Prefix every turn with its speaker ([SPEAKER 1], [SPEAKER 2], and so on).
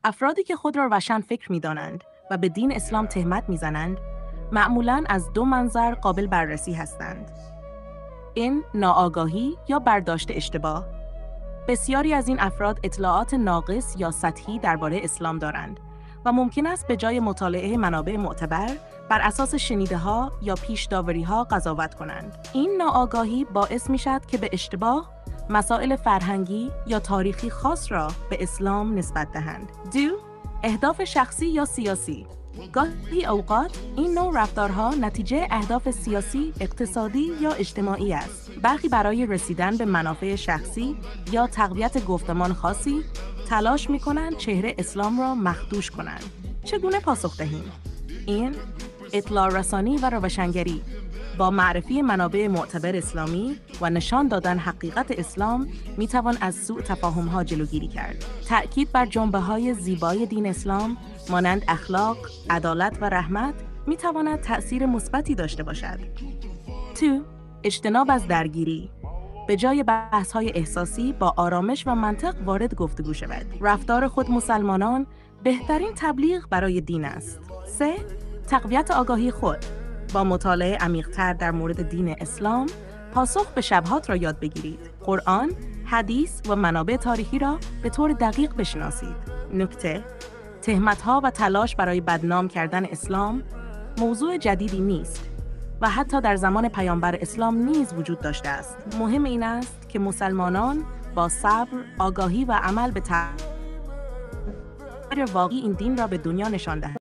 [SPEAKER 1] افرادی که خود را روشن فکر می‌دانند و به دین اسلام تهمت می‌زنند، معمولاً از دو منظر قابل بررسی هستند. این ناآگاهی یا برداشت اشتباه. بسیاری از این افراد اطلاعات ناقص یا سطحی درباره اسلام دارند و ممکن است به جای مطالعه منابع معتبر بر اساس شنیده‌ها یا پیش‌داوری‌ها قضاوت کنند. این ناآگاهی باعث می‌شود که به اشتباه مسائل فرهنگی یا تاریخی خاص را به اسلام نسبت دهند. 2. اهداف شخصی یا سیاسی. گاهی اوقات این نوع رفتارها نتیجه اهداف سیاسی، اقتصادی یا اجتماعی است. برخی برای رسیدن به منافع شخصی یا تقویت گفتمان خاصی تلاش می‌کنند چهره اسلام را مخدوش کنند. چگونه پاسخ دهیم؟ این اطلاع رسانی و روشنگری با معرفی منابع معتبر اسلامی و نشان دادن حقیقت اسلام میتوان از سوء تفاهم‌ها جلوگیری کرد. تأکید بر جنبه‌های زیبای دین اسلام مانند اخلاق، عدالت و رحمت میتواند تأثیر مثبتی داشته باشد. 2. اجتناب از درگیری. به جای بحث‌های احساسی با آرامش و منطق وارد گفتگو شود. رفتار خود مسلمانان بهترین تبلیغ برای دین است. 3. تقویت آگاهی خود. با مطالعه عمیق‌تر در مورد دین اسلام، پاسخ به شبهات را یاد بگیرید. قرآن، حدیث و منابع تاریخی را به طور دقیق بشناسید. نکته: تهمت‌ها و تلاش برای بدنام کردن اسلام موضوع جدیدی نیست و حتی در زمان پیامبر اسلام نیز وجود داشته است. مهم این است که مسلمانان با صبر، آگاهی و عمل به تغییر واقعی این دین را به دنیا نشان دهند.